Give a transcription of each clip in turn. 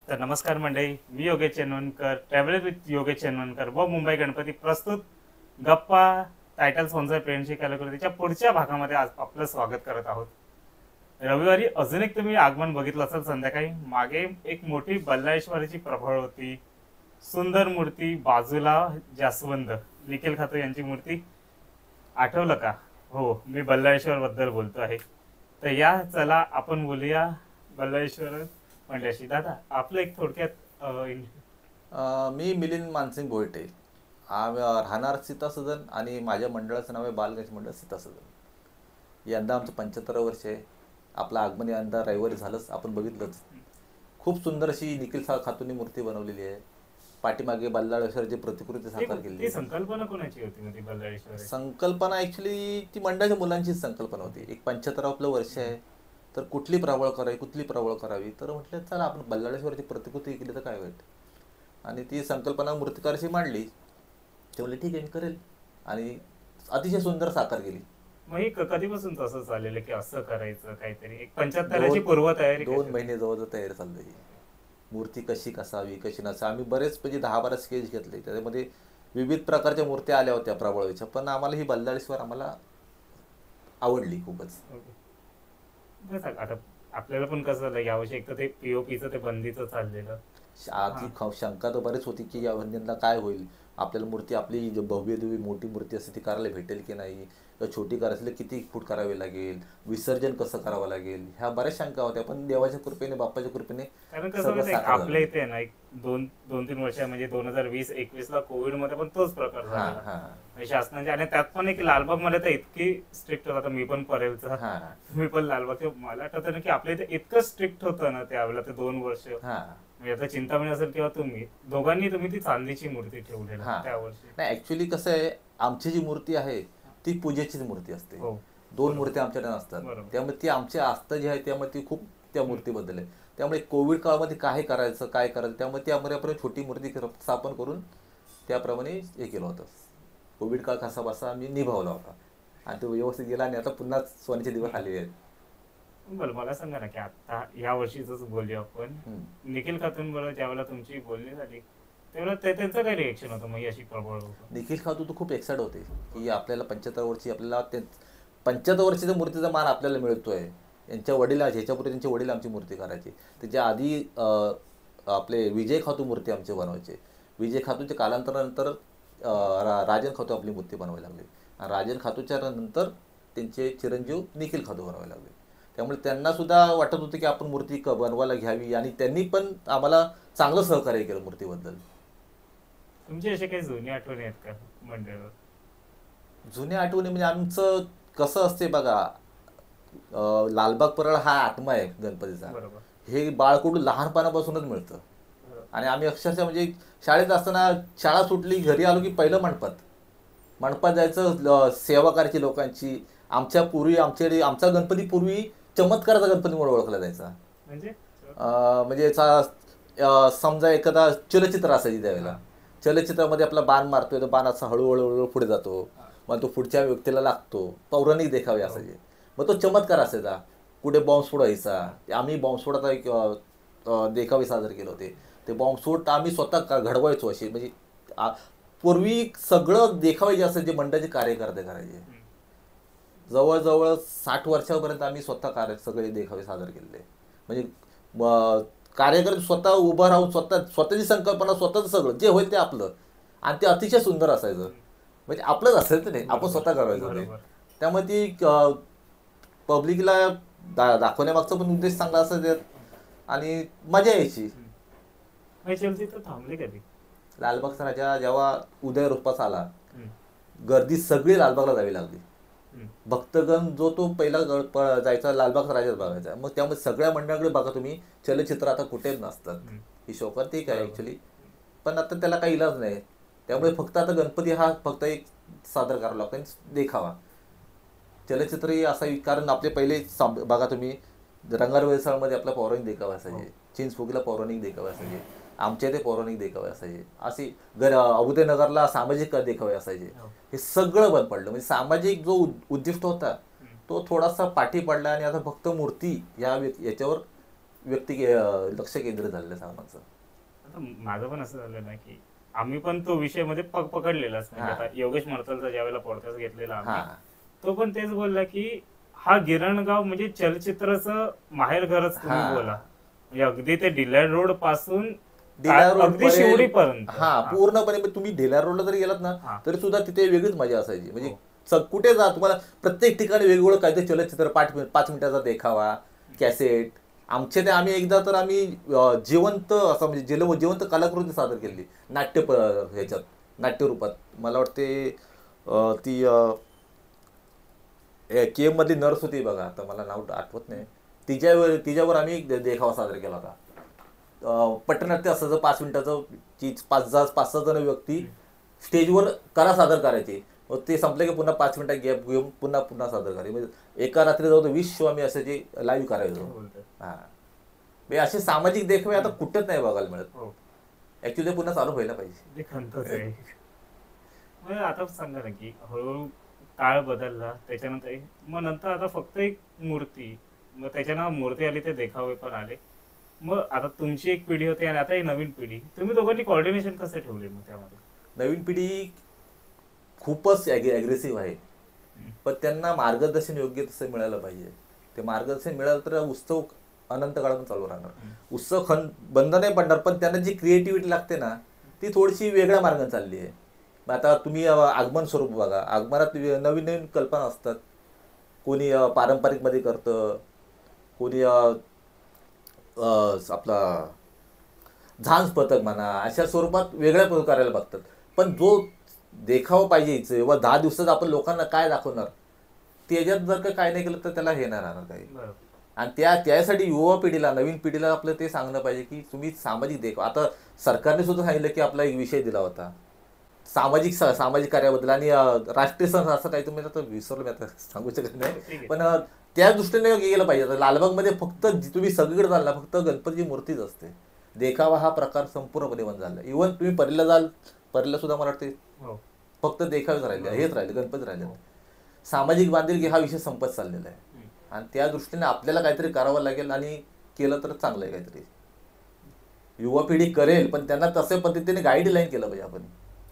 तर नमस्कार मंडळी, मी योगेश चेनवणकर, ट्रॅव्हलर विथ योगेश चेनवणकर व मुंबई गणपती प्रस्तुत गप्पा टायटल स्पॉन्सर प्रेमशी कलाकृतीच्या पुढच्या भागामध्ये आज आपलं स्वागत करत आहोत. रविवारी अजून एक तुम्ही आगमन बघितलं असेल. संध्याकाळी मागे एक मोठी बल्लाळेश्वरीची प्रभाळ होती, सुंदर मूर्ती, बाजूला जास्वंद, निखिल खातो यांची मूर्ती. आठवलं का? हो, मी बल्लाळेश्वर बद्दल बोलतो आहे. तर या चला आपण बोलूया बल्लाळेश्वर मंडळाशी. दादा, आपलं एक थोडक्यात मी मिलिंद मानसिंग भोयटे, राहणार सीता सदन आणि माझ्या मंडळाचं नाव आहे बालगणेश मंडळ सीता सदन. यंदा आमचं 75 वर्ष आहे. आपलं आगमन यंदा रविवारी झालंच, आपण बघितलंच. खूप सुंदर अशी निखिल खातूंनी मूर्ती बनवलेली आहे. पाठीमागे बल्लाळेश्वरची प्रतिकृती साकार केलेली आहे. संकल्पना कोणाची होती ती बल्लाळेश्वर? संकल्पना ॲक्च्युली ती मंडळाच्या मुलांचीच संकल्पना होती. एक 75 आपलं वर्ष आहे, तर कुठली प्रबळ करावी, तर म्हटलं चला आपण बल्लाळेश्वरची प्रतिकृती केली तर काय वाईट. आणि ती संकल्पना मूर्तिकाराशी मांडली. ते म्हणले ठीक आहे मी करेल, आणि अतिशय सुंदर साकार केली. मग हे कधीपासून तसं चाललेलं की असं करायचं काहीतरी, एक 75ची पूर्वतयारी? 2 महिने जवळजवळ तयारी चालली. मूर्ती कशी कसावी, कशी नसावी. आम्ही बरेच म्हणजे 10-12 स्केच घेतले. त्याच्यामध्ये विविध प्रकारच्या मूर्त्या आल्या होत्या प्रबळाच्या, पण आम्हाला ही बल्लाळेश्वर आम्हाला आवडली खूपच. आता आपल्याला पण कसं झालं यावर्षी, एक तर ते पीओपीचं ते बंदीचं चाललेलं. शंका तर बरेच होती की या बंदीला काय होईल, आपल्याला मूर्ती आपली भव्य देवी मोठी मूर्ती असते ती करायला भेटेल की नाही, किंवा छोटी करायची किती फूट करावे लागेल, विसर्जन कसं करावं लागेल, ह्या बऱ्याच शंका होत्या. पण देवाच्या कृपेने, बाप्पाच्या कृपेने, कारण कसं आपल्या इथे ना एक दोन 3 वर्ष म्हणजे 2020-21 ला कोविड मध्ये पण तोच प्रकार झाला शासनाचे. आणि त्यात पण एक लालबाग मध्ये तर इतकी स्ट्रिक्ट होता. मी पण परेलचा, मी पण लालबाग. मला आठवतं ना की आपल्या इथे इतकं स्ट्रिक्ट होतं ना त्यावेळेला, ते 2 वर्ष. म्हणजे आता चिंतामणी असेल किंवा तुम्ही तुम्ही ती चांदीची मूर्ती ठेवलेली त्यावर्षी. नाही, ऍक्च्युली कसं आहे, आमची जी मूर्ती आहे ती पूजेचीच मूर्ती असते. 2 मूर्ती आमच्याकडे नसतात. त्यामुळे ती आमची आस्था जी आहे त्यामुळे ती खूप त्या मूर्तीबद्दल आहे. त्यामुळे कोविड काळामध्ये काय करायचं त्यामुळे त्यामध्ये आपण छोटी मूर्ती स्थापन करून त्याप्रमाणे हे केलं होतं. कोविड काळ कसा बसा आम्ही निभावला होता, आणि तो व्यवस्थित गेला. आणि आता पुन्हा सोन्याचे दिवस आलेले आहेत. बरं, मला सांगा ना की आता या वर्षीच बोलूया आपण. निखिल खातून बरोबर ज्यावेळेला तुमची बोलणी झाली तेव्हा त्यांचं काय रिएक्शन होतं मग अशी प्रबळ? निखिल खातू तर खूप एक्साइट होते की आपल्याला 75 वर्षी, आपल्याला 75 वर्षाच्या मूर्तीचा मान आपल्याला मिळतोय. यांच्या वडिला, ह्याच्यापूर्वी त्यांचे वडील आमची मूर्ती करायची. त्याच्या आधी आपले विजय खातू मूर्ती आमचे बनवायचे. विजय खातूच्या कालांतरानंतर राजन खातू आपली मूर्ती बनवायला लागले, आणि राजन खातूच्या नंतर त्यांचे चिरंजीव निखिल खातू बनवायला लागले. त्यामुळे त्यांना सुद्धा वाटत होतं की आपण मूर्ती बनवायला घ्यावी, आणि त्यांनी पण आम्हाला चांगलं सहकार्य केलं मूर्तीबद्दल. तुमची अशा काही जुनी आठवणी आहेत का मंडळावर? जुन्या आठवणी म्हणजे आमचं कसं असते बघा, लालबाग परळ हा आत्मा आहे गणपतीचा. हे बाळकडून लहानपणापासूनच मिळतं. आणि आम्ही अक्षरशः म्हणजे शाळेत असताना, शाळा सुटली घरी आलो की पहिलं मंडपात जायचं, सेवा करायची लोकांची. आमचा गणपती पूर्वी चमत्काराचा गणपती म्हणून ओळखला जायचा. म्हणजे समजा एखादा चलचित्र असायची त्यावेळेला, चलचित्रामध्ये आपला बाण मारतोय तर बाण असा हळूहळू पुढे जातो, मग तो पुढच्या व्यक्तीला लागतो. पौराणिक देखावे असायचे. मग तो चमत्कार असायचा. कुठे बॉम्बस्फोट व्हायचा. आम्ही बॉम्बस्फोटाचा एक देखावे सादर केले होते. ते बॉम्बस्फोट आम्ही स्वतः घडवायचो. असे म्हणजे पूर्वी सगळं देखावे जे असायचे मंडळाचे कार्यकर्ते करायचे. जवळजवळ 60 वर्षापर्यंत आम्ही स्वतः सगळे देखावे सादर केलेले. म्हणजे कार्यकर्ते स्वतः उभं राहून स्वतःची संकल्पना, स्वतःच सगळं जे होईल ते आपलं, आणि ते अतिशय सुंदर असायचं. म्हणजे आपलंच असायचं नाही, आपण स्वतः करायचं ते. त्यामुळे ती पब्लिकला दाखवण्यामागचा पण उद्देश चांगला असायचा, आणि मजा यायची. थांबले कधी? लालबागचा राजा जेव्हा उदय रूपास आला, गर्दी सगळी लालबागला जावी लागली. भक्तगण जो तो पहिला जायचा लालबागचा राजाच बघायचा. मग त्यामुळे सगळ्या मंडळाकडे बघा तुम्ही, चलचित्र आता कुठेच नसतात. ही शोका ठीक आहे ॲक्च्युली, पण आता त्याला काही इलाज नाही. त्यामुळे फक्त आता गणपती हा फक्त एक सादर करावा लागतो, देखावा. चलचित्रही असावी, कारण आपले पहिले बघा तुम्ही, रंगार वेळसाळमध्ये आपला पौराणिक देखावे असायचे, चिंचफुगीला पौराणिक देखावे असायचे, आमच्या इथे पौराणिक देखावे असायचे, असे अभूदयनगरला सामाजिक देखावे असायचे. हे सगळं बंद पडलं. म्हणजे सामाजिक जो उद्दिष्ट होता तो थोडासा पाठी पडला, आणि आता फक्त मूर्ती याच्यावर लक्ष केंद्रित झालेलं आहे सर्वांचं. आता माझं पण असं झालं ना की आम्ही पण तो विषय मध्ये पकडलेलाच म्हणजे आता योगेश मर्तलचा ज्या वेळेला पॉडकास्ट घेतलेला आम्ही, तो पण तेच बोलला की हा गिरणगाव म्हणजे चलचित्राचं माहेरघरच तुम्ही बोला. म्हणजे अगदी ते डिलाईट रोड पासून अगदी शिवडी पर्यंत पूर्णपणे तुम्ही ढेला रोडला जरी गेलात ना तरी सुद्धा तिथे वेगळीच मजा असायची. म्हणजे कुठे जा तुम्हाला प्रत्येक ठिकाणी वेगवेगळं काहीतरी चलचित्र 5 मिनिटाचा देखावा, कॅसेट. आम्ही एकदा तर आम्ही जिवंत असं म्हणजे जिवंत कलाकृती सादर केली ह्याच्यात नाट्यरूपात. मला वाटते ती केम मधली नर्स होती बघा, आता मला नाव आठवत नाही, तिच्यावर आम्ही देखावा सादर केला होता. पटनाट्य असायचं 5 मिनिटाचं की 5-6 जण व्यक्ती स्टेजवर कला सादर करायचे. ते संपले की पुन्हा 5 मिनिटं गॅप घेऊन पुन्हा सादर करायचे. म्हणजे एका रात्री जाऊ 20 शो आम्ही असायचे लाईव्ह करायचो. म्हणजे असे सामाजिक देखावे आता कुठेच नाही बघायला मिळत. ऍक्च्युली पुन्हा चालू व्हायला पाहिजे. आता सांगा ना की हळूहळू काळ बदलला, त्याच्यानंतर मग नंतर आता फक्त एक मूर्ती, मग त्याच्यानं मूर्ती आली, ते देखावे पण आले. मग आता तुमची एक पिढी होती आणि आता ही नवीन पिढी, तुम्ही दोघांनी कोऑर्डिनेशन कसं ठेवले मग त्यामध्ये? नवीन पिढी खूपच ॲग्रेसिव्ह आहे, पण त्यांना मार्गदर्शन योग्य तसं मिळालं पाहिजे. ते मार्गदर्शन मिळालं तर उत्सव अनंत काळातून चालू राहणार. उत्सव बंद नाही पडणार, पण त्यांना जी क्रिएटिव्हिटी लागते ना ती थोडीशी वेगळ्या मार्गाने चालली आहे. आता तुम्ही आगमन स्वरूप बघा, आगमनात नवीन नवीन कल्पना असतात. कोणी पारंपरिकमध्ये करतं, कोणी आपला झांज पथक म्हणा, अशा स्वरूपात वेगळ्या करायला बघतात. पण जो देखावा पाहिजे व 10 दिवसात आपण लोकांना काय दाखवणार, त्याच्यात जर का काय नाही केलं तर त्याला हे नाही राहणार काही. आणि त्यासाठी युवा पिढीला, नवीन पिढीला आपलं ते सांगणं पाहिजे की तुम्ही सामाजिक देखावा, आता सरकारने सुद्धा सांगितलं की आपला एक विषय दिला होता सामाजिक कार्याबद्दल, आणि राष्ट्रीय सण असं काही तुम्ही आता विसरलो मी, आता सांगू शकत नाही, पण त्या दृष्टीने गेलं पाहिजे. लालबागमध्ये फक्त तुम्ही सगळीकडे जाल ना फक्त गणपतीची मूर्तीच असते. देखावा हा प्रकार संपूर्णपणे बंद झाला. इव्हन तुम्ही परीला जाल, परीला सुद्धा मला वाटते फक्त देखावेच राहिले, हेच राहिले, गणपती राहिले. सामाजिक बांधिलकी हा विषय संपत चाललेला आहे. आणि त्या दृष्टीने आपल्याला काहीतरी करावं लागेल, आणि केलं तर चांगलं आहे काहीतरी. युवा पिढी करेल, पण त्यांना तशा पद्धतीने गाईडलाईन केलं पाहिजे आपण.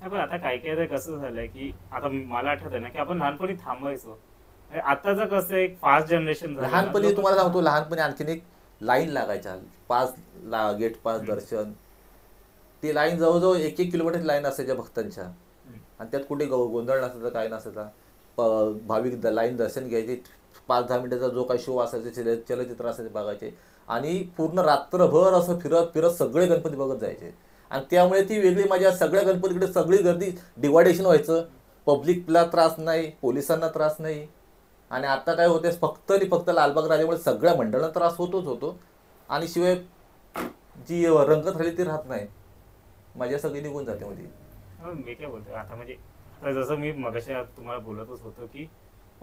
पण आता काय कसं झालंय की आता मला आठवत ना की आपण लहानपणी थांबायचो. आताचं कसं एक फास्ट जनरेशन झालं. लहानपणी तुम्हाला सांगतो, लहानपणी आणखीन एक लाईन लागायच्या, गेट पास दर्शन, ती लाईन जवळजवळ 1-1 किलोमीटर लाईन असायच्या भक्तांच्या, आणि त्यात कुठे गोंधळ नसायचा, काय नसायचा. भाविक लाईन दर्शन घ्यायचे, 5-10 मिनिटाचा जो काही शो असायचे, चलचित्र असायचे बघायचे, आणि पूर्ण रात्रभर असं फिरत सगळे गणपती बघत जायचे. आणि त्यामुळे ती वेगळी मजा, सगळ्या गणपतीकडे सगळी गर्दी, डिवायडेशन व्हायचं, पब्लिकला त्रास नाही, पोलिसांना त्रास नाही. आणि आता काय होते, फक्त लालबाग राजामुळे सगळ्या मंडळांना त्रास होतो, आणि शिवाय जी रंगत राहिली ती राहत नाही, मजा सगळी निघून जाते मध्ये. मी काय बोलतोय आता, म्हणजे जसं मी मगाशी तुम्हाला बोलतच होतो की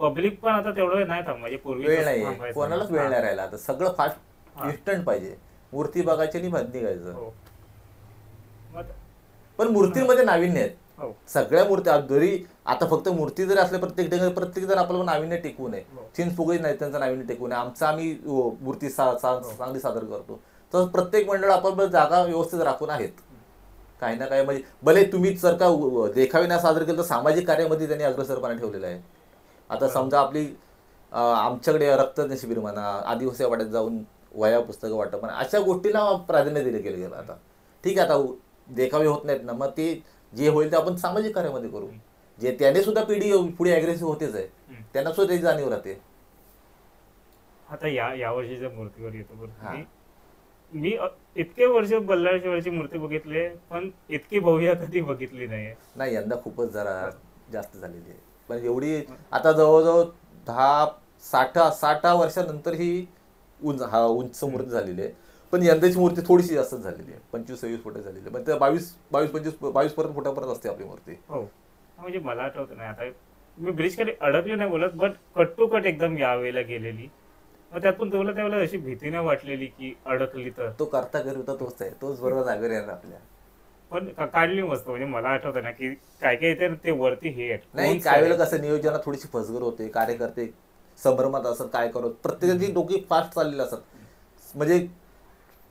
पब्लिक पण आता तेवढं नाही थांब, म्हणजे पूर्वी वेळ नाही, कोणालाच वेळ नाही राहिला. आता सगळं फास्ट इन्स्टंट पाहिजे. मूर्ती बघायची आणि भंती निघायचं. पण मूर्तीमध्ये नाविन्य आहेत. सगळ्या मूर्त्या जरी आता फक्त मूर्ती जरी असल्या प्रत्येक जण आपल्याला नाविन्य टिकवू नये, चिंचफुगडी नाही त्यांचं नाविन्य टिकवू नये. आम्ही मूर्ती चांगली सादर करतो, तर प्रत्येक मंडळ आपण जागा व्यवस्थित राखून आहेत. काही ना काही म्हणजे भले तुम्ही जर का देखावे नाही सादर केलं तर सामाजिक कार्यामध्ये त्यांनी अग्रसरपणा ठेवलेला आहे. आता समजा आमच्याकडे रक्तदान शिबिर म्हणा, आदिवासी वाड्यात जाऊन वह्या पुस्तकं वाटप म्हणा, अशा गोष्टीला प्राधान्य दिलं गेलं. आता ठीक आहे, आता देखावे होत नाहीत ना, मग ते जे होईल ते आपण सामाजिक कार्यामध्ये करू. जे त्याने सुद्धा पिढी पुढे अग्रेसिव्ह होतेच आहे, त्यांना सुद्धा त्याची जाणीव राहते. आता या वर्षीच्या मूर्तीवर येतो, मी इतके वर्ष बल्लाळेश्वराची मूर्ती बघितली, पण इतकी भव्य कधी बघितली नाही. यंदा खूपच जरा जास्त झालेली आहे. पण एवढी आता जवळजवळ 10-60 वर्षानंतर ही उंच मूर्ती झालेली आहे. पण यंदाची मूर्ती थोडीशी जास्त झालेली आहे, 25-26 फुट झालेली आहे. पण 22-25 फुटापर्यंत असते आपली मूर्ती. हो, म्हणजे मला आठवतं नाही, आता मी ब्रिज खाली अडकली नाही बोलत, बट कट टू कट एकदम यावेळेला गेलेली. मग त्यातून त्यावेळेला अशी भीती नाही वाटलेली की अडकली तर. तो करता घरी होता तोच आहे, तोच बरोबर जागेवर येणार आपल्या. पण काढली मस्त, म्हणजे मला आठवतं ना की काय येते ते वरती हे नाही. काय वेळेला कसं नियोजनात थोडीशी फसगत होते, कार्यकर्ते संभ्रमात असतात, काय करत प्रत्येकाची डोकी फास्ट चाललेली असतात. म्हणजे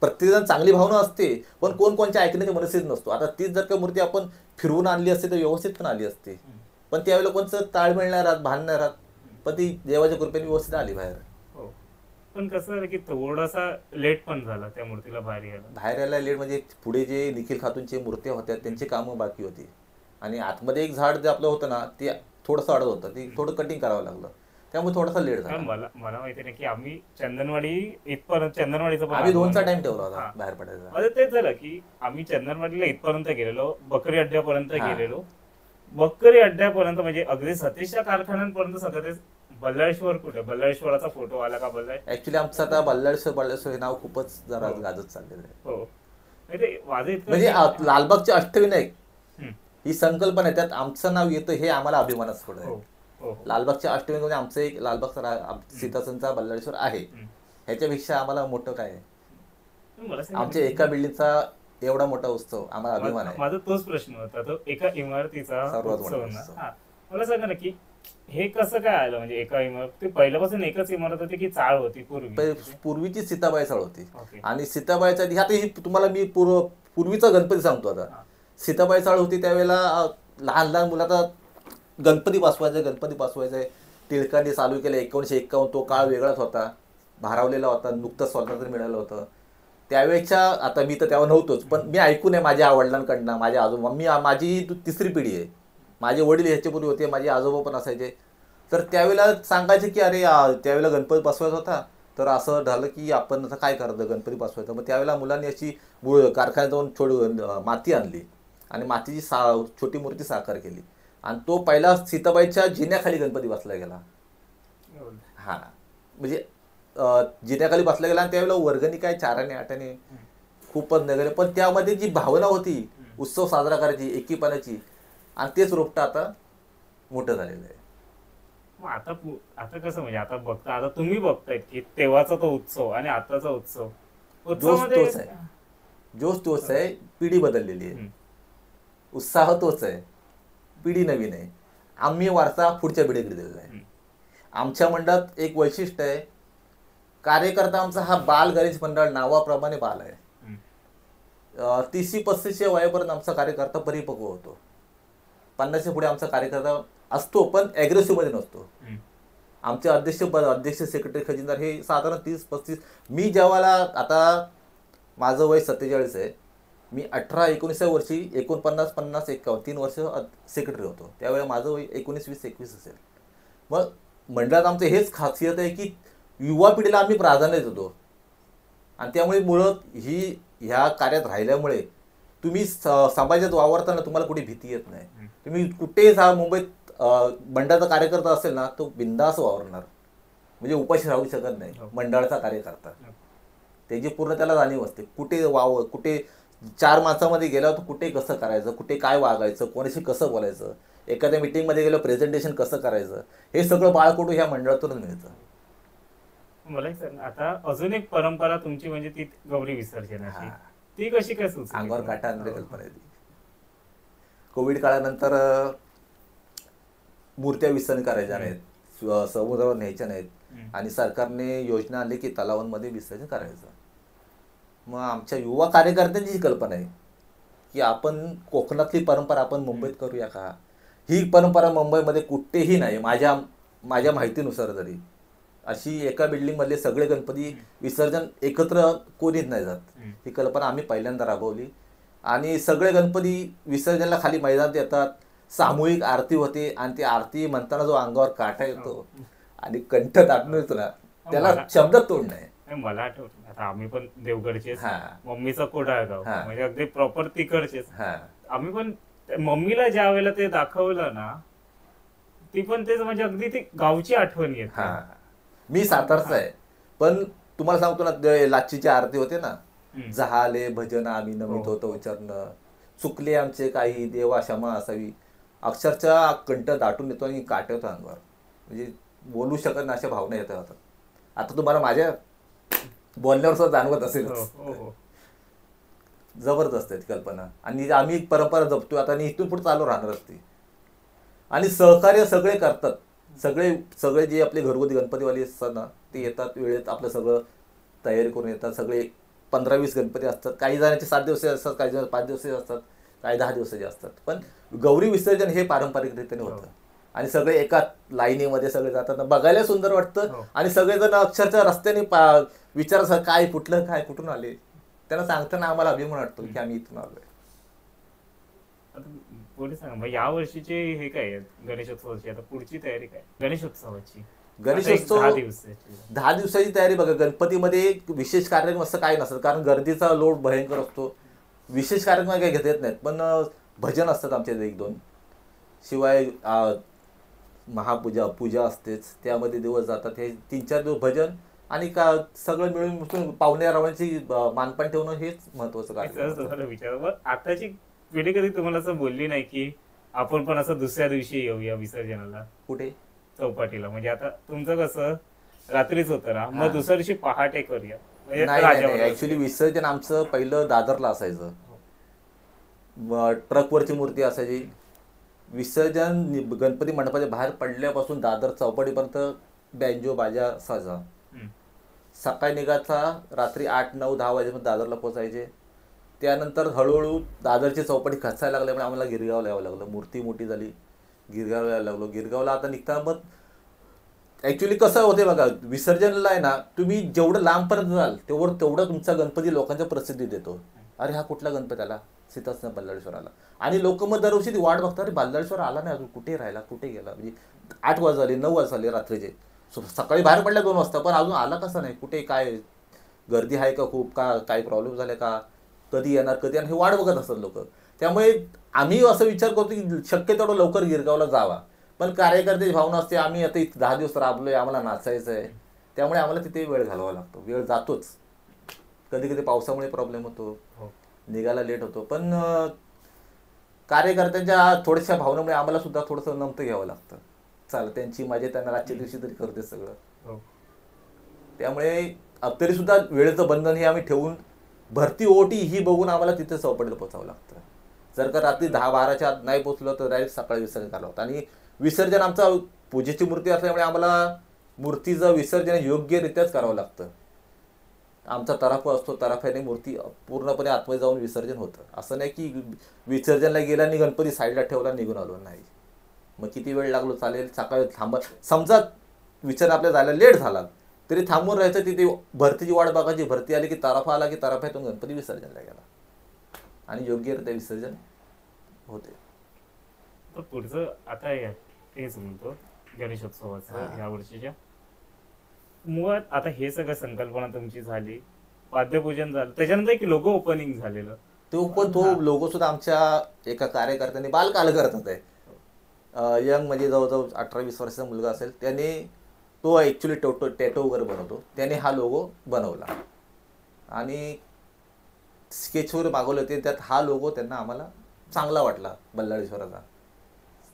प्रत्येकजण चांगली भावना असते, पण कोण कोणच्या ऐकण्याची मनस्थिती नसतो. आता तीच जर का मूर्ती आपण फिरवून आणली असते तर व्यवस्थित पण आली असते, पण त्यावेळेला कोणचं ताळमेळ नाही राहत, भान नाही राहत, पण ती देवाच्या कृपेने व्यवस्थित आली बाहेर. हो. पण कसं आहे की थोडासा लेट पण झाला त्या मूर्तीला बाहेर यायला. बाहेर यायला लेट म्हणजे पुढे जे निखिल खातूनचे मूर्त्या होत्या त्यांची कामं बाकी होती, आणि आतमध्ये एक झाड जे आपलं होतं ना ते थोडंसं अडत होतं, ते थोडं कटिंग करावं लागलं, त्यामुळे थोडासा लेट झाला. मला माहिती नाही की आम्ही चंदनवाडी इथपर्यंत, चंदनवाडीचा पण आम्ही 2चा टाइम ठेवला होता बाहेर पडायचा. माझं तेच झालं की आम्ही चंदनवाडीला इथपर्यंत गेलेलो, बकरी अड्ड्यापर्यंत गेलेलो. बकरी अड्ड्यापर्यंत म्हणजे अगदी सतीशच्या कारखान्यांपर्यंत सगळं ते. बल्लाळेश्वर कुठे, बल्लाळेश्वराचा फोटो आला का? ऍक्च्युली आमचं आता बल्लाळेश्वर हे नाव खूपच जरा गाजत चाललेलं आहे. हो, म्हणजे लालबागचे अष्टविनायक ही संकल्पना आहे, त्यात आमचं नाव येतं हे आम्हाला अभिमानास्पद आहे. लालबागच्या अष्टविनायक म्हणजे आमचं एक लालबागचा सीतासनचा बल्लाळेश्वर आहे, ह्याच्यापेक्षा आम्हाला मोठं काय आहे? आमच्या एका बिल्डिंगचा एवढा मोठा उत्सव आम्हाला अभिमान आहे. माझा तोच प्रश्न होता, तो एका इमारतीचा उत्सव ना. मला सांगा ना की हे कसं काय आलं, म्हणजे एका इमारत, पहिल्यापासून एकच इमारत होती की चाळ होती? पूर्वीची सीताबाई चाळ होती, आणि सीताबाईचा आता ही तुम्हाला मी पूर्वीचा गणपती सांगतो. आता सीताबाई चाळ होती त्यावेळेला लहान लहान मुलं गणपती बसवायचे टिळकांनी चालू केलं 1951. तो काळ वेगळाच होता, भारावलेला होता, नुकतंच स्वातंत्र्य मिळालं होतं त्यावेळेच्या. आता मी तर तेव्हा नव्हतोच, पण मी ऐकून आहे माझ्या वडिलांकडनं, माझ्या आजोबा, माझी तिसरी पिढी आहे, माझे वडील ह्याच्यापूर्वी होते, माझे आजोबा पण असायचे. तर त्यावेळेला सांगायचे की अरे त्यावेळेला गणपती बसवायचा होता, तर असं झालं की आपण आता काय करायचं, गणपती बसवायचं. मग त्यावेळेला मुलांनी अशी कारखान्यात जाऊन माती आणली आणि मातीची छोटी मूर्ती साकार केली, आणि तो पहिला सीताबाईच्या जिन्याखाली गणपती बसला गेला. हा, म्हणजे जिन्याखाली बसला गेला, आणि त्यावेळेला वर्गणी काय 4 8 खूपच नगरे, पण त्यामध्ये जी भावना होती उत्सव साजरा करायची, एकीपणाची, आणि तेच रोपटं आता मोठं झालेलं आहे. आता कसं म्हणजे आता बघता, आता तुम्ही बघताय की तेव्हाचा तो उत्सव आणि आताचा उत्सव तोच आहे, पिढी बदललेली आहे, उत्साह तोच आहे, पिढी नवीन आहे. आम्ही वारसा पुढच्या पिढीकडे दिलेला आहे. आमच्या मंडळात एक वैशिष्ट्य आहे, कार्यकर्ता आमचा हा बाल गणेश मंडळ नावाप्रमाणे बाल आहे. 30-35 वयापर्यंत आमचा कार्यकर्ता परिपक्व होतो. 50 पुढे आमचा कार्यकर्ता असतो, पण ॲग्रेसिव्ह मध्ये नसतो. आमचे अध्यक्ष सेक्रेटरी खजिनदार हे साधारण 30-35. मी जेव्हा, आता माझं वय 47 आहे, मी 18-19 वर्षी 49-50-51 3 वर्ष सेक्रेटरी होतो, त्यावेळेला माझं वय 19-20-21 असेल. मग मंडळात आमचं हेच खासियत आहे की युवा पिढीला आम्ही प्राधान्य देतो, आणि त्यामुळे मुळात ह्या कार्यात राहिल्यामुळे तुम्ही समाजात वावरताना तुम्हाला कुठे भीती येत नाही. तुम्ही कुठेच मुंबईत मंडळाचा कार्यकर्ता असेल ना, तो बिंदास वावरणार, म्हणजे उपाशी राहू शकत नाही. मंडळाचा कार्यकर्ता त्याची पूर्ण त्याला जाणीव असते, कुठे 4 माणसामध्ये गेल्यावर कुठे कसं करायचं, कुठे काय वागायचं, कोणाशी कसं बोलायचं, एखाद्या मिटिंगमध्ये गेलं प्रेझेंटेशन कसं करायचं, हे सगळं बाळकडू ह्या मंडळातूनच मिळतं. मला आता अजून एक परंपरा तुमची म्हणजे ती गौरी विसर्जनाची, ती कशी काय सुचली? अंगावर काटा आणणारी कल्पना आहे ती. कोविड काळानंतर मूर्त्या विसर्जन करायच्या नाहीत, समुद्रावर न्यायच्या नाहीत, आणि सरकारने योजना आणली की तलावांमध्ये विसर्जन करायचं. मग आमच्या युवा कार्यकर्त्यांची ही कल्पना आहे की आपण कोकणातली परंपरा आपण मुंबईत करूया का. ही परंपरा मुंबईमध्ये कुठेही नाही, माझ्या माहितीनुसार तरी. अशी एका बिल्डिंगमधले सगळे गणपती विसर्जन एकत्र कोणीच नाही जात. ही कल्पना आम्ही पहिल्यांदा राबवली, आणि सगळे गणपती विसर्जनाला खाली मैदानात येतात, सामूहिक आरती होते, आणि ती आरती म्हणताना जो अंगावर काटा येतो आणि कंठ दाटून येतो ना, त्याला शब्द तोड नाही. मला आठवतं, आता आम्ही पण देवगडचे, मम्मीचा कोडाळगाव, म्हणजे अगदी प्रॉपर तिकडचेच. आम्ही पण मम्मीला ज्या वेळेला ते दाखवलं ना, ती पण तेच म्हणजे अगदी ती गावची आठवण येते. मी सातारचा आहे, पण तुम्हाला सांगतो ना, लाचीची आरती होते ना, जहाले भजन आम्ही नमित होतो उच्चारणं, चुकले आमचे काही देवा क्षमा असावी, अक्षरशः कंठ दाटून येतो आणि काटवतो अंगावर, म्हणजे बोलू शकत ना अशा भावना येतात. आता तुम्हाला माझ्या बोलण्यावर सुद्धा जाणवत असेल. जबरदस्त आहे ती कल्पना, आणि आम्ही परंपरा जपतोय आता, आणि इथून पुढे चालू राहणार असते. आणि सहकार्य सगळे करतात, सगळे जे आपले घरगुती गणपतीवाले असतात ना, ते येतात वेळेत, आपलं सगळं तयारी करून येतात, सगळे 15-20 गणपती असतात. काही जणांचे 7 दिवसाचे असतात, काही जण 5 दिवसाचे असतात, काही 10 दिवसाचे असतात. पण गौरी विसर्जन हे पारंपरिक रीतीने होतं आणि सगळे एका लाईनीमध्ये सगळे जातात, बघायला सुंदर वाटतं. आणि सगळेजण अक्षरशः रस्त्याने विचारतात काय कुठलं काय कुठून आले, त्यांना सांगताना आम्हाला अभिमान वाटतो की आम्ही इथून आलोय. पुढे सांगा मग या वर्षीचे हे काय आहे गणेशोत्सवाची, आता पुढची तयारी काय गणेशोत्सवाची? गणेशोत्सव 10 दिवसाची तयारी बघा. गणपतीमध्ये विशेष कार्यक्रम असं काही नसतं, कारण गर्दीचा लोड भयंकर असतो. विशेष कार्यक्रम काही घेता येत नाहीत, पण भजन असतात आमच्या 1-2. शिवाय पूजा असतेच, त्यामध्ये दिवस जातात. हे 3-4 दिवस भजन आणि सगळं मिळून पाहुण्या रावणाची मानपान ठेवणं हेच महत्वाचं कार्य. विचार आताची पिढी कधी तुम्हाला असं बोलली नाही की आपण पण असं दुसऱ्या दिवशी येऊया विसर्जनाला कुठे चौपाटीला? म्हणजे आता तुमचं कसं रात्रीच होतं ना, मग दुसऱ्या दिवशी पहाटे करूया. ऍक्च्युली विसर्जन आमचं पहिलं दादरला असायचं, ट्रकवरची मूर्ती असायची. विसर्जन गणपती मंडपाच्या बाहेर पडल्यापासून दादर चौपाटीपर्यंत बँजो बाजा असायचा. सकाळी निघायचा, रात्री 8-9-10 वाजेपर्यंत दादरला पोहोचायचे. त्यानंतर हळूहळू दादरची चौपाटी खचायला लागल्यामुळे आम्हाला गिरगावला यावं लागलं. मूर्ती मोठी झाली, गिरगावला यायला लागलो. गिरगावला आता निघताना मग ॲक्च्युली कसं होते बघा, विसर्जनला आहे ना, तुम्ही जेवढं लांबपर्यंत जाल तेवढं तुमचा गणपती लोकांच्या प्रसिद्धी देतो. अरे हा कुठला गणपती आला, सीतासना बल्लाळेश्वर आला. आणि लोक मग दरवर्षी ती वाट बघतात, अरे बल्लाळेश्वर आला नाही अजून, कुठे राहिला, कुठे गेला. म्हणजे 8 वाजले, 9 वाजले रात्रीचे, सकाळी बाहेर पडल्या 2 वाजता, पण अजून आला कसा नाही, कुठे, काय गर्दी आहे का खूप, का काही प्रॉब्लेम झाले का, कधी येणार हे वाट बघत असतात लोक. त्यामुळे आम्ही असं विचार करतो की शक्य तेवढं लवकर गिरगावला जावा. पण कार्यकर्त्याची भावना असते, आम्ही आता 10 दिवस राबलोय, आम्हाला नाचायचं आहे, त्यामुळे आम्हाला तिथे वेळ घालवावा लागतो. वेळ जातोच, कधी कधी पावसामुळे प्रॉब्लेम होतो, निघायला लेट होतो. पण कार्यकर्त्यांच्या थोड्याशा भावनेमुळे आम्हाला सुद्धा थोडंसं नमतं घ्यावं लागतं. चाल त्यांची मजा त्यांना रातच्या दिवशी तरी करते सगळं. त्यामुळे तरी सुद्धा वेळेचं बंधन हे आम्ही ठेवून भरती ओटी ही बघून आम्हाला तिथे चौपाटीला पोचावं लागतं. जर का रात्री 10-12च्या आत नाही पोचलो तर डायरेक्ट सकाळी विसर्जन करावं लागतं. आणि विसर्जन आमचा पूजेची मूर्ती असल्यामुळे आम्हाला मूर्तीचं विसर्जन योग्यरित्याच करावं लागतं. आमचा तराफा असतो, तराफ्याने मूर्ती पूर्णपणे आतमध्ये जाऊन विसर्जन होतं. असं नाही की विसर्जनला गेला आणि गणपती साईडला ठेवला निघून आलो, नाही. मग किती वेळ लागलो चालेल, सकाळी समजा विसर्जन आपल्या जायला लेट झाला तरी थांबून राहायचं, तिथे भरतीची वाट बघायची. भरती आली की तराफा आला की तराफ्यातून गणपती विसर्जनला गेला आणि योग्यरित्या विसर्जन होते. पुढचं आता तेच म्हणतो गणेशोत्सवाचं या वर्षीच्या मुळात आता हे सगळं संकल्पना तुमची झाली, वाद्यपूजन झालं, त्याच्यानंतर एक लोगो ओपनिंग झालेलं. तो लोगो सुद्धा आमच्या एका कार्यकर्त्याने बालकाल करतात आहे. यंग म्हणजे जवळजवळ 18-20 वर्षाचा मुलगा असेल, त्याने तो ॲक्च्युली टॅटो वगैरे बनवतो, त्याने हा लोगो बनवला आणि स्केचवर मागवले होते. त्यात हा लोगो त्यांना आम्हाला चांगला वाटला बल्लाळेश्वराचा.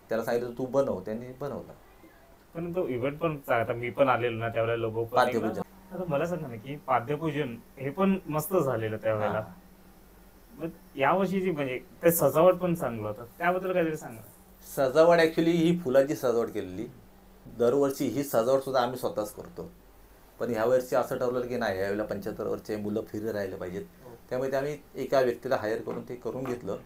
त्याला सांगितलं तू बनव, त्यांनी बनवला. पण तो इव्हेंट पण आता मी पण आलेलो ना त्यावेळेला लोगो पाद्यपूजन. आता मला सांगा ना की पाद्यपूजन हे पण मस्त झालेलं त्यावेळेला. या वर्षीची म्हणजे ते सजावट पण चांगलं होतं, त्याबद्दल काहीतरी सांगा. सजावट ॲक्च्युली ही फुलांची सजावट केलेली. दरवर्षी ही सजावट सुद्धा आम्ही स्वतःच करतो, पण ह्या वर्षी असं ठरवलं की नाही, यावेळेला 75 वर्षाचे मुलं फिरत राहिले पाहिजेत. त्यामुळे आम्ही एका व्यक्तीला हायर करून ते करून घेतलं.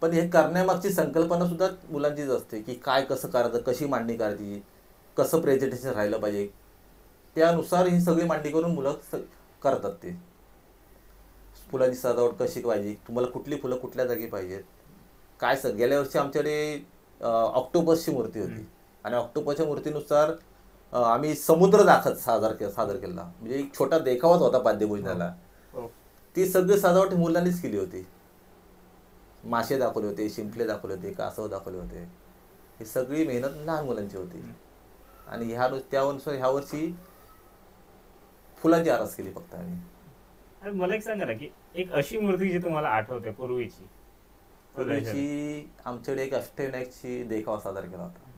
पण हे करण्यामागची संकल्पना सुद्धा मुलांचीच असते की काय कसं करायचं, कशी मांडणी करायची, कसं प्रेझेंटेशन राहिलं पाहिजे, त्यानुसार ही सगळी मांडणी करून मुलं करतात. ते फुलांची सजावट कशी पाहिजे, तुम्हाला कुठली फुलं कुठल्या जागी पाहिजेत, काय गेल्या वर्षी आमच्याकडे ऑक्टोपसची मूर्ती होती आणि ऑक्टोपसच्या मूर्तीनुसार आम्ही समुद्र सादर केला. म्हणजे एक छोटा देखावाच होता पाद्यपूजनाला. ती सगळी सजावट मुलांनीच केली होती. मासे दाखवले होते, शिंपले दाखवले होते, कासव दाखवले होते. ही सगळी मेहनत लहान मुलांची होती. आणि त्यानुसार ह्या वर्षी फुलांची आरास केली फक्त आम्ही. मला एक सांगा ना की एक अशी मूर्ती जी तुम्हाला आठवते पूर्वीची आमच्याकडे एक अष्टविनायकची देखावा सादर केला होता.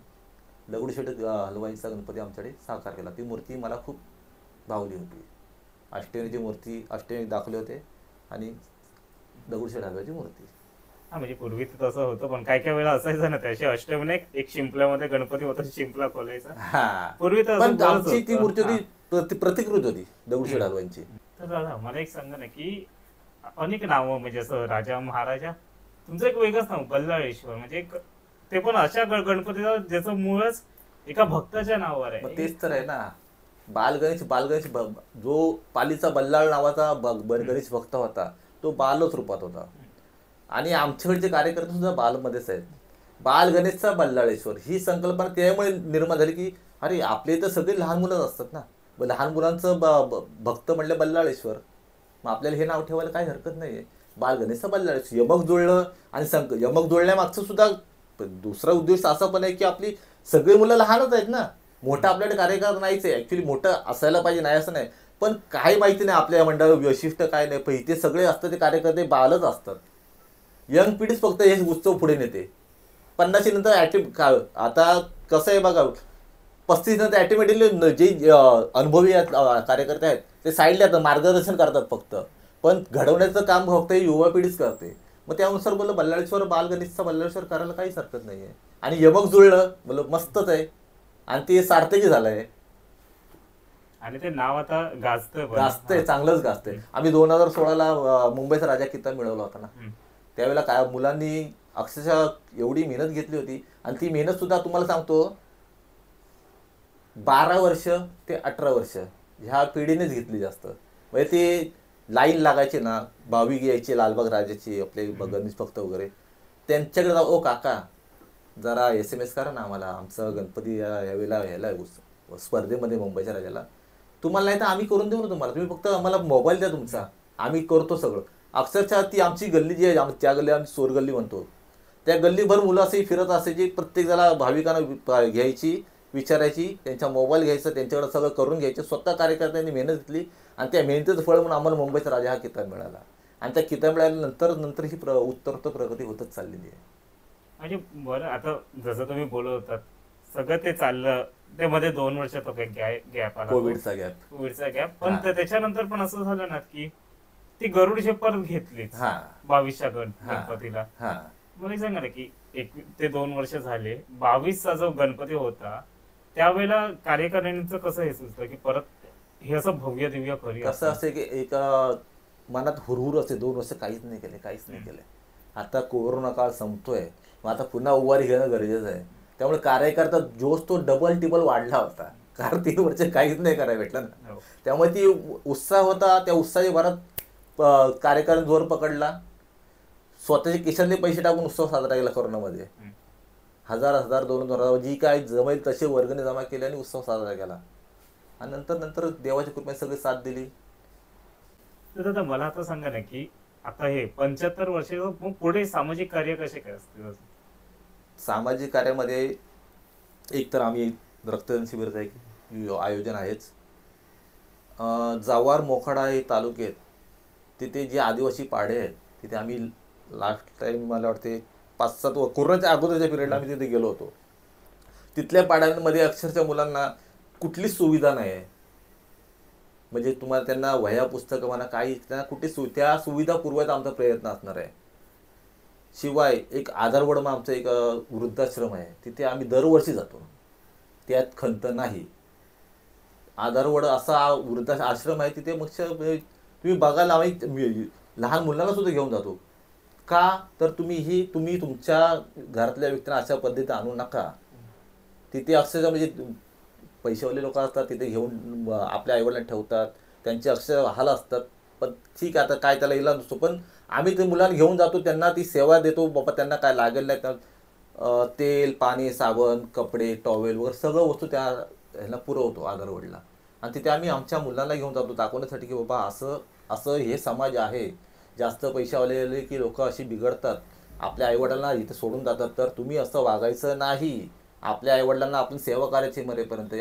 दगडूशेठ हलवाईचा गणपती आमच्याकडे साकार केला. ती मूर्ती मला खूप भावली होती. अष्टविनायकची मूर्ती, अष्टविनायक दाखवले होते आणि दगडूशेठ हलवाईची मूर्ती. म्हणजे पूर्वी तसं होतं, पण काय वेळा असायचं ना त्याशी अष्टविनायक एक शिंपल्यामध्ये गणपती होता, शिंपला खोलायचा. पूर्वी तर आमची ती मूर्ती होती, प्रतिकृती होती दगडूशेठ हलवाईची. तर दादा मला एक सांगा ना की अनेक नावं म्हणजे असं राजा महाराजा, तुमचं एक वेगळंच नाव बल्लाळेश्वर, म्हणजे ते पण अशा गणपतीचा ज्याचं मूळच एका भक्ताच्या नावावर मग आहे. तेच तर आहे ना. बालगणेश जो पालीचा बल्लाळ नावाचा गणेश भक्त होता तो बालच रूपात होता. आणि आमच्याकडचे कार्यकर्ते सुद्धा बालमध्येच आहेत. बाल गणेशचा बल्लाळेश्वर ही संकल्पना त्यामुळे निर्माण झाली की अरे आपले तर सगळे लहान मुलंच असतात ना, मग लहान मुलांचं भक्त म्हणलं बल्लाळेश्वर, मग आपल्याला हे नाव ठेवायला काही हरकत नाही आहे. बाल गणेशचा बल्लाळेश्वर यमक जुळलं. आणि यमक जुळण्यामागचं सुद्धा दुसरा उद्देश असा पण आहे की आपली सगळी मुलं लहानच आहेत ना. मोठा आपल्याकडे कार्यक्रम नाहीच आहे ऍक्च्युली, मोठं असायला पाहिजे नाही असं नाही, पण काही माहिती नाही आपल्या मंडळावर वैशिष्ट्य काय नाही, पण इथे सगळे असतात ते कार्यकर्ते बालच असतात. यंग पिढीच फक्त हे उत्सव पुढे नेते. 50 नंतर आता कसं आहे बघा, 35 नंतर ॲटोमॅटिकली जे अनुभवी कार्यकर्ते आहेत ते साईडला येतात, मार्गदर्शन करतात फक्त, पण घडवण्याचं काम फक्त ही युवा पिढीच करते. मग त्यानुसार बोललं बल्लाळेश्वर बालगणेशचा बल्लाळेश्वर करायला काहीच हरकत नाही आहे. आणि यमक जुळलं बोललं मस्तच आहे आणि ते सार्थकी झालं आहे. आणि ते नाव आता गाजतंय, चांगलंच गाजतंय. आम्ही 2016ला मुंबईचा राजा किताब मिळवला होता ना, त्यावेळेला काय मुलांनी अक्षरशः एवढी मेहनत घेतली होती. आणि ती मेहनत सुद्धा तुम्हाला सांगतो 12 वर्ष ते 18 वर्ष ह्या पिढीनेच घेतली जास्त. म्हणजे ते लाईन लागायचे ना, भाविक यायचे लालबाग राजाची आपले गणेश भक्त वगैरे, त्यांच्याकडे जाऊ ओ काका जरा SMS करा ना आम्हाला, आमचं गणपती यावेळेला ह्याला स्पर्धेमध्ये मुंबईच्या राजाला, तुम्हाला नाही तर आम्ही करून देऊ ना तुम्हाला, तुम्ही फक्त आम्हाला मोबाईल द्या तुमचा, आम्ही करतो सगळं. अक्षरशः ती आमची गल्ली जी आहे, त्या गल्ली आम्ही चोर गल्ली म्हणतो, त्या गल्लीभर मुलं असे फिरत असायची, प्रत्येक जणाला भाविकांना घ्यायची, विचारायची, त्यांचा मोबाईल घ्यायचा, त्यांच्याकडे सगळं करून घ्यायचं. स्वतः कार्यकर्त्यांनी मेहनत घेतली आणि त्या मेहनतीचं फळ म्हणून आम्हाला मुंबईचा राजा हा किताब मिळाला. आणि त्या किताब मिळाल्यानंतर नंतर ही उत्तरोत्तर प्रगती होतच चाललेली आहे. म्हणजे बरं, आता जसं तुम्ही बोलत होतात सगळं ते चाललं, ते मध्ये 2 वर्षाचा गॅप आला, कोविडचा गॅप. पण त्याच्यानंतर पण असं झालं ना की ती गरुड परत घेतली 22च्या गणपतीला. मला सांगा ना की ते 2 वर्ष झाले, 22चा जो गणपती होता त्यावेळेला कार्यकारिणीचं कसं हे सुचलं की परत हे असं भव्य दिव्य करूया? कसं असं की एक मनात हुरहुर असते, 2 वर्ष काहीच नाही केले. आता कोरोना काळ संपतोय, मग आता पुन्हा उभारी घेणं गरजेचं आहे. त्यामुळे कार्यकर्ता जोश तो डबल टिबल वाढला होता, कारण 3 वर्ष काहीच नाही करायला भेटलं ना. त्यामुळे ती उत्साह होता, त्या उत्साही भरात कार्यकर्त्यांनी जोर पकडला. स्वतःचे खिशातले पैसे टाकून उत्सव साजरा केला कोरोनामध्ये. 1000 2,000 जी काय जमेल तसे वर्गणी जमा केले आणि उत्सव साजरा केला. आणि नंतर देवाच्या कृपेने सगळी साथ दिली. तर दादा मला आता सांगा ना की आता हे 75 वर्ष पुढे सामाजिक कार्य कसे काय असतील? सामाजिक कार्यामध्ये एक तर आम्ही रक्तदान शिबिराचं एक आयोजन आहेच. जव्हार मोखाडा हे तालुक्यात तिथे जे आदिवासी पाडे आहेत तिथे आम्ही लास्ट टाइम मला वाटते 5-7 कोरोनाच्या अगोदरच्या पिरियडला आम्ही तिथे गेलो होतो. तिथल्या पाड्यांमध्ये अक्षरशः मुलांना कुठलीच सुविधा नाही आहे. म्हणजे तुम्हाला त्यांना वह्या पुस्तकं म्हणा काही त्यांना कुठे त्या सुविधा पुरवायचा आमचा प्रयत्न असणार आहे. शिवाय एक आधारवड मग आमचं एक वृद्धाश्रम आहे, तिथे आम्ही दरवर्षी जातो, त्यात खंत नाही. आधारवड असा वृद्धाश्रम आहे तिथे, मग तुम्ही बघायला आम्ही लहान मुलांना सुद्धा घेऊन जातो. का तर तुम्ही तुमच्या घरातल्या व्यक्तींना अशा पद्धतीने आणू नका. तिथे अक्षरशः म्हणजे पैशावाले लोक असतात, तिथे घेऊन आपल्या आईवडिलांना ठेवतात, त्यांचे अक्षर हाल असतात. पण ठीक आहे, आता काय त्याला इलाज नसतो, पण आम्ही ते मुलांना घेऊन जातो, त्यांना ती सेवा देतो. बाबा त्यांना काय लागेल नाही, तेल पाणी साबण कपडे टॉवेल वगैरे सगळं वस्तू त्या ह्यांना पुरवतो आधारवडला. आणि तिथे आम्ही आमच्या मुलांना घेऊन जातो दाखवण्यासाठी की बाबा असं हे समाज आहे. जास्त पैशावाले की लोक अशी बिघडतात, आपल्या आईवडिलांना इथे सोडून जातात, तर तुम्ही असं वागायचं नाही. आपल्या आईवडिलांना आपण सेवा करायची मरेपर्यंत.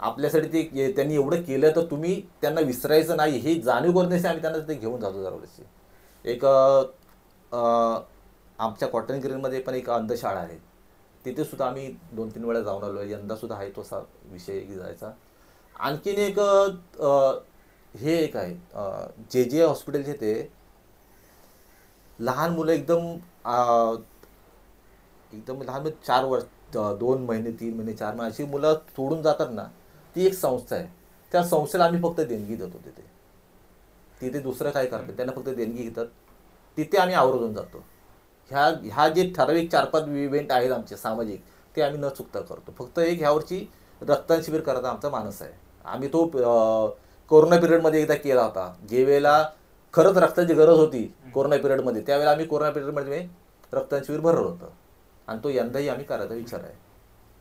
आपल्यासाठी ते त्यांनी एवढं केलं तर तुम्ही त्यांना विसरायचं नाही, हे जाणीव करण्यासाठी आम्ही त्यांना तिथे घेऊन जातो दरवर्षी. एक आमच्या कॉटन ग्रीनमध्ये पण एक अंधशाळा आहे, तिथे सुद्धा आम्ही 2-3 वेळा जाऊन आलो आहे. यंदा सुद्धा आहे तो विषय जायचा. आणखीन एक हे एक आहे जे हॉस्पिटलचे, ते लहान मुलं एकदम लहान 4 वर्ष 2 महिने 3 महिने 4 महिने अशी मुलं सोडून जातात ना, ती एक संस्था आहे. त्या संस्थेला आम्ही फक्त देणगी देतो. तिथे दुसरं काय करतात, त्यांना फक्त देणगी घेतात. तिथे आम्ही आवर्जून जातो. ह्या जे ठराविक 4-5 इव्हेंट आहेत आमचे सामाजिक, ते आम्ही न चुकता करतो. फक्त एक ह्यावरची रक्तदान शिबिर करायचा आमचा मानस आहे. आम्ही तो कोरोना पिरियडमध्ये एकदा केला होता. जे वेळेला खरंच रक्ताची गरज होती कोरोना पिरियडमध्ये, त्यावेळेला आम्ही कोरोना पिरियडमध्ये रक्तदान शिबिर भरलं होतं. आणि तो यंदाही आम्ही करायचा विचार आहे.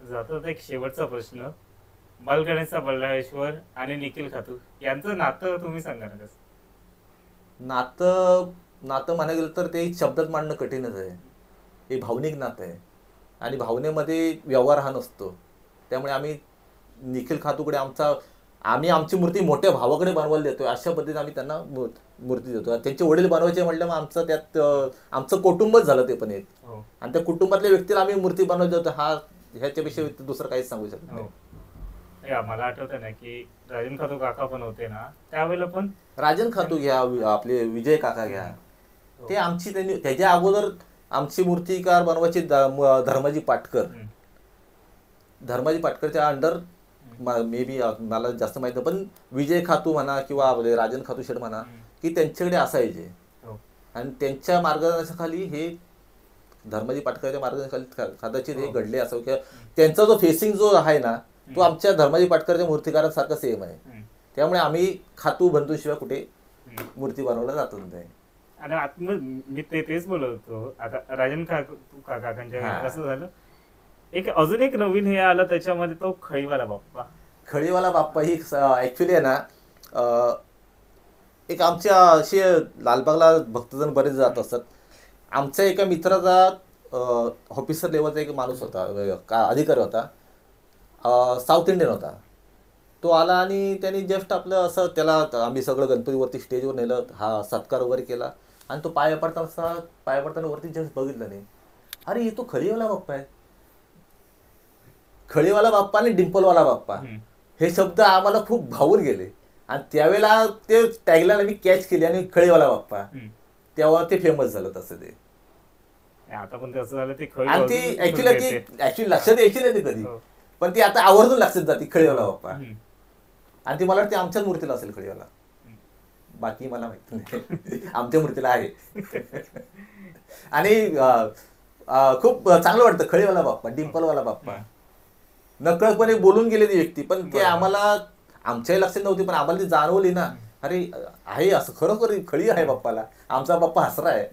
जातो एक शेवटचा प्रश्न, बालगणेशचा बल्लाळेश्वर आणि निखिल खातू यांचं नातं तुम्ही सांगा ना कसं? नातं म्हणायला गेलं तर ते शब्दात मांडणं कठीणच आहे. हे भावनिक नातं आहे आणि भावनेमध्ये व्यवहार हा नसतो. त्यामुळे आम्ही निखिल खातूकडे आम्ही आमची मूर्ती मोठ्या भावाकडे बनवायला देतोय, अशा पद्धतीने आम्ही त्यांना मूर्ती देतो. त्यांचे वडील बनवायचे म्हटलं मग आमचं त्यात आमचं कुटुंबच झालं ते पण एक. आणि त्या कुटुंबातल्या व्यक्तीला आम्ही मूर्ती बनवायला देतो. ह्याच्यापेक्षा दुसरं काहीच सांगू शकत नाही. मला आठवतं ना की राजन खातू काका पण होते ना त्यावेळेला पण. राजन खातू घ्या, आपले विजय काका घ्या, ते आमची त्याच्या अगोदर आमची मूर्तिकार बनवायची धर्माजी पाटकरच्या अंडर मे बी मला जास्त माहित नाही, पण विजय खातू म्हणा किंवा आपले राजन खातू शेठ म्हणा की त्यांच्याकडे असायचे. आणि त्यांच्या मार्गदर्शनाखाली हे धर्माजी पाटकरच्या मार्गदर्शनाखाली कदाचित हे घडले असावं. किंवा त्यांचा जो फेसिंग जो आहे ना तो आमच्या धर्माजी पाटकरच्या मूर्तिकारांसारखा सेम आहे. त्यामुळे आम्ही खातू बंधूशिवाय कुठे मूर्ती बनवला जात नाही. आणि मी तेच बोलत होतो आता राजन काकांच्या कसं झालं, अजून एक नवीन हे आलं त्याच्यामध्ये, तो खळीवाला बाप्पा ही ऍक्च्युली आहे ना एक आमच्या असे लालबागला भक्तजन बरेच जात असतात. आमच्या एका मित्राचा ऑफिसर लेवलचा एक माणूस होता, अधिकारी होता, साऊथ इंडियन होता. तो आला आणि त्यांनी जस्ट आपलं असं त्याला आम्ही सगळं गणपतीवरती स्टेजवर नेलं, हा सत्कार वगैरे केला. आणि तो पाया पडताना वरती जस्ट बघितलं नाही, अरे हे तो खळीवाला बाप्पा आहे. खळीवाला बाप्पा आणि डिंपलवाला बाप्पा हे शब्द आम्हाला खूप भावून गेले. आणि त्यावेळेला ते टॅगलाईन आम्ही कॅच केली आणि खळीवाला बाप्पा, तेव्हा ते फेमस झालं. तसं ते आता पण तसं झालं ते. आणि ती ऍक्च्युली लक्षात यायची नाही ती कधी, पण ती आता आवर्जून लक्षात जाते खळीवाला बाप्पा. आणि ती मला वाटते आमच्याच मूर्तीला असेल खळीवाला, बाकी मला माहिती नाही. आमच्या मूर्तीला आहे. आणि खूप चांगलं वाटतं खळीवाला बाप्पा, डिंपलवाला बाप्पा. नकळतपणे बोलून गेले ती व्यक्ती, पण ते आम्हाला आमच्याही लक्षात नव्हती, पण आम्हाला ती जाणवली ना, अरे आहे असं खरोखर खळी आहे बाप्पाला, आमचा बाप्पा हसरा आहे.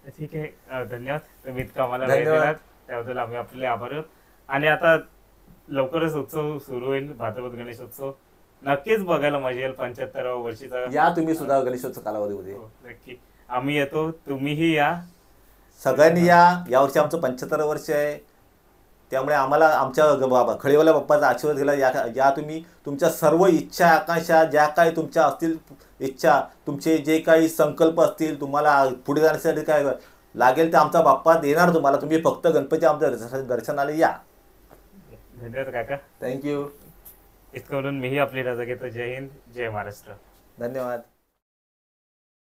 ठीक आहे, धन्यवाद. तुम्ही इतकं आम्हाला वेळ दिलात त्याबद्दल आम्ही आपले आभार आहोत. आणि आता लवकरच उत्सव सुरू होईल, भाद्रपद गणेशोत्सव नक्कीच बघायला मजा येईल. 75व्या वर्षीचा या तुम्ही सुद्धा गणेशोत्सव कालावधीमध्ये. नक्की आम्ही येतो, तुम्हीही या, सगळ्यांनी या. यावर्षी आमचं 75 वर्ष आहे, त्यामुळे आम्हाला आमच्या खळीवाला बाप्पाचा आशीर्वाद घ्यायला या तुम्ही. तुमच्या सर्व इच्छा आकांक्षा ज्या काही तुमच्या असतील, इच्छा तुमचे जे काही संकल्प असतील, तुम्हाला पुढे जाण्यासाठी काय लागेल ते आमचा बाप्पा देणार तुम्हाला. तुम्ही फक्त गणपती आमच्या दर्शनाला या. धन्यवाद काका. थँक्यू. इतकं म्हणून मीही आपली रजा घेतो. जय हिंद, जय महाराष्ट्र. धन्यवाद.